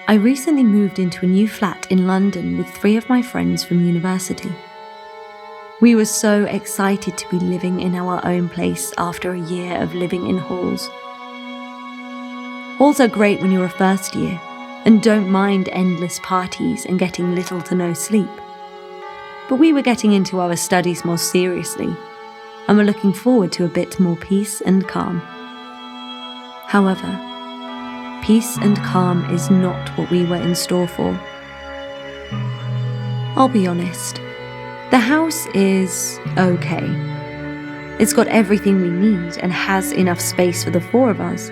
I recently moved into a new flat in London with 3 of my friends from university. We were so excited to be living in our own place after a year of living in halls. Halls are great when you're a first year and don't mind endless parties and getting little to no sleep. But we were getting into our studies more seriously and were looking forward to a bit more peace and calm. However, peace and calm is not what we were in store for. I'll be honest, the house is okay. It's got everything we need and has enough space for the 4 of us,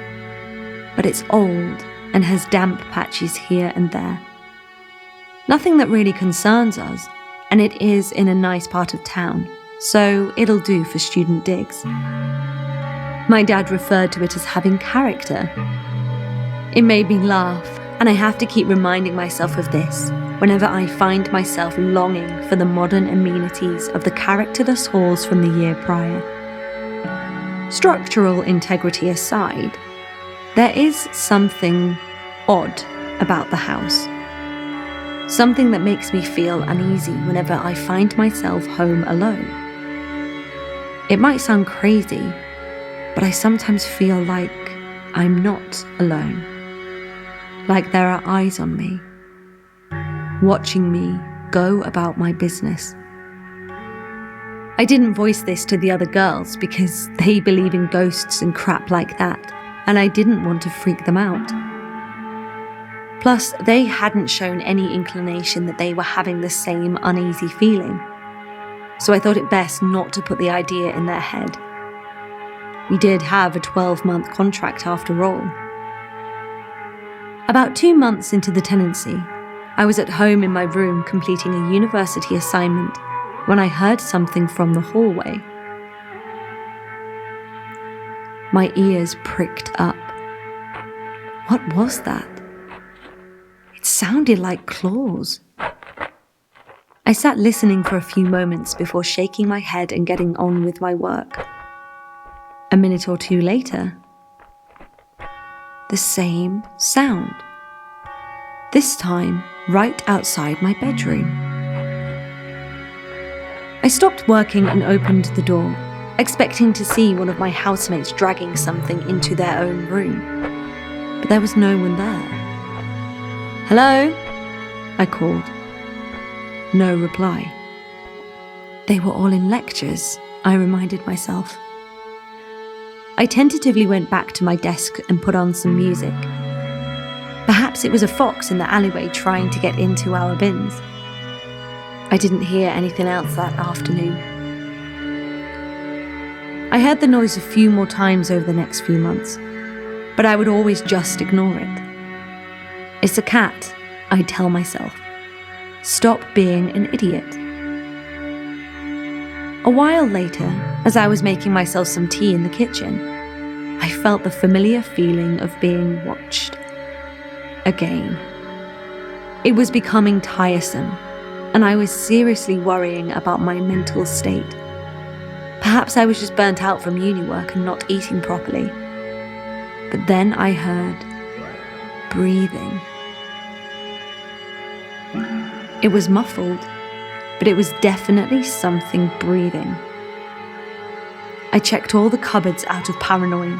but it's old and has damp patches here and there. Nothing that really concerns us, and it is in a nice part of town, so it'll do for student digs. My dad referred to it as having character. It made me laugh, and I have to keep reminding myself of this whenever I find myself longing for the modern amenities of the characterless halls from the year prior. Structural integrity aside, there is something odd about the house. Something that makes me feel uneasy whenever I find myself home alone. It might sound crazy, but I sometimes feel like I'm not alone. Like there are eyes on me, watching me go about my business. I didn't voice this to the other girls because they believe in ghosts and crap like that, and I didn't want to freak them out. Plus, they hadn't shown any inclination that they were having the same uneasy feeling, so I thought it best not to put the idea in their head. We did have a 12-month contract after all. About 2 months into the tenancy, I was at home in my room completing a university assignment when I heard something from the hallway. My ears pricked up. What was that? It sounded like claws. I sat listening for a few moments before shaking my head and getting on with my work. A minute or 2 later, the same sound. This time, right outside my bedroom. I stopped working and opened the door, expecting to see one of my housemates dragging something into their own room. But there was no one there. "Hello?" I called. No reply. They were all in lectures, I reminded myself. I tentatively went back to my desk and put on some music. Perhaps it was a fox in the alleyway trying to get into our bins. I didn't hear anything else that afternoon. I heard the noise a few more times over the next few months, but I would always just ignore it. It's a cat, I'd tell myself. Stop being an idiot. A while later, as I was making myself some tea in the kitchen, I felt the familiar feeling of being watched. Again. It was becoming tiresome, and I was seriously worrying about my mental state. Perhaps I was just burnt out from uni work and not eating properly. But then I heard breathing. It was muffled, but it was definitely something breathing. I checked all the cupboards out of paranoia,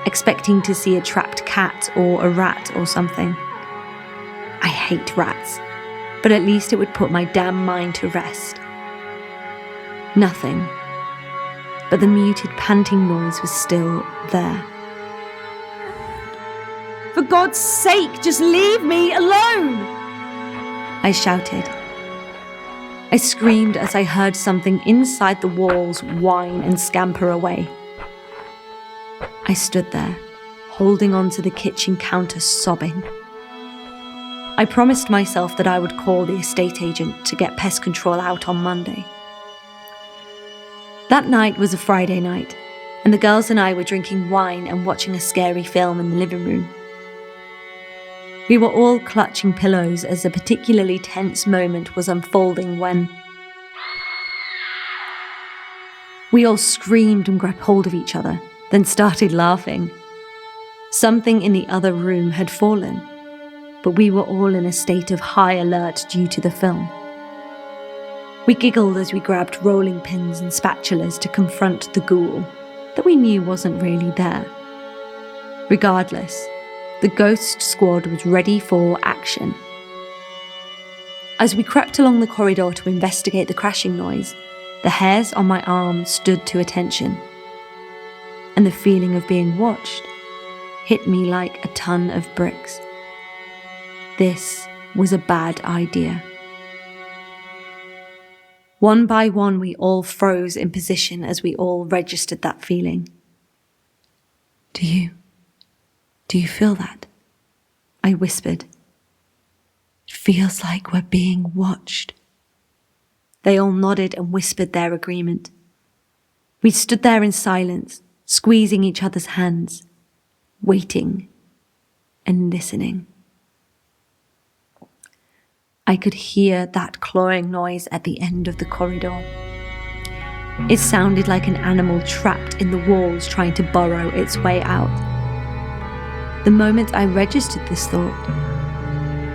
expecting to see a trapped cat or a rat or something. I hate rats, but at least it would put my damn mind to rest. Nothing, but the muted panting noise was still there. "For God's sake, just leave me alone!" I shouted. I screamed as I heard something inside the walls whine and scamper away. I stood there, holding onto the kitchen counter, sobbing. I promised myself that I would call the estate agent to get pest control out on Monday. That night was a Friday night, and the girls and I were drinking wine and watching a scary film in the living room. We were all clutching pillows as a particularly tense moment was unfolding when we all screamed and grabbed hold of each other, then started laughing. Something in the other room had fallen. but we were all in a state of high alert due to the film. We giggled as we grabbed rolling pins and spatulas to confront the ghoul that we knew wasn't really there. Regardless, the ghost squad was ready for action. As we crept along the corridor to investigate the crashing noise, the hairs on my arm stood to attention, and the feeling of being watched hit me like a ton of bricks. This was a bad idea. One by one, we all froze in position as we all registered that feeling. Do you feel that? I whispered. It feels like we're being watched. They all nodded and whispered their agreement. We stood there in silence, squeezing each other's hands, waiting and listening. I could hear that clawing noise at the end of the corridor. It sounded like an animal trapped in the walls trying to burrow its way out. The moment I registered this thought,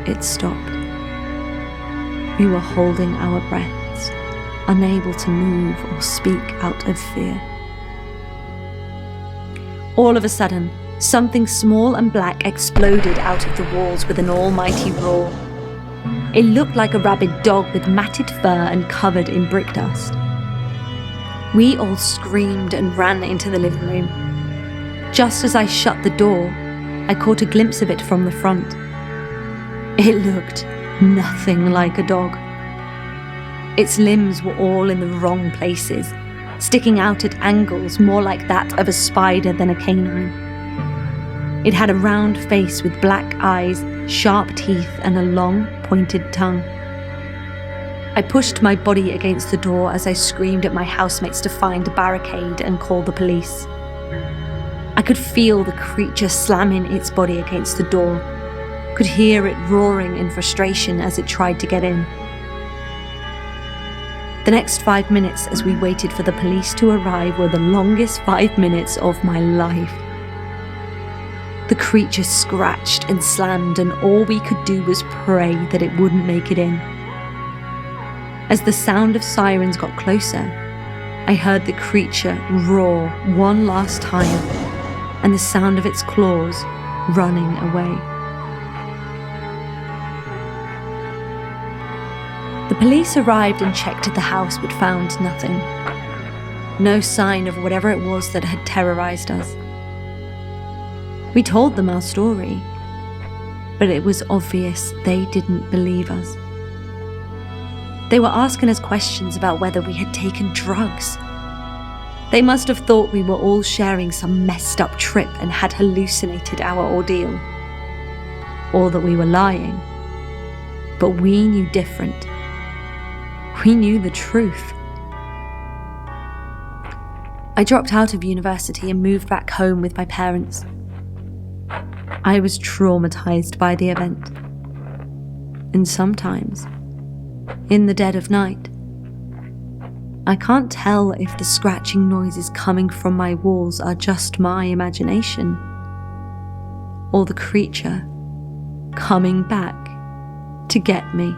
it stopped. We were holding our breaths, unable to move or speak out of fear. All of a sudden, something small and black exploded out of the walls with an almighty roar. It looked like a rabid dog with matted fur and covered in brick dust. We all screamed and ran into the living room. Just as I shut the door, I caught a glimpse of it from the front. It looked nothing like a dog. Its limbs were all in the wrong places, sticking out at angles more like that of a spider than a canine. It had a round face with black eyes, sharp teeth, and a long, pointed tongue. I pushed my body against the door as I screamed at my housemates to find a barricade and call the police. I could feel the creature slamming its body against the door, could hear it roaring in frustration as it tried to get in. The next 5 minutes as we waited for the police to arrive were the longest 5 minutes of my life. The creature scratched and slammed, and all we could do was pray that it wouldn't make it in. As the sound of sirens got closer, I heard the creature roar one last time, and the sound of its claws running away. The police arrived and checked the house but found nothing. No sign of whatever it was that had terrorized us. We told them our story, but it was obvious they didn't believe us. They were asking us questions about whether we had taken drugs. They must have thought we were all sharing some messed up trip and had hallucinated our ordeal. Or that we were lying. But we knew different. We knew the truth. I dropped out of university and moved back home with my parents. I was traumatized by the event. And sometimes, in the dead of night, I can't tell if the scratching noises coming from my walls are just my imagination, or the creature coming back to get me.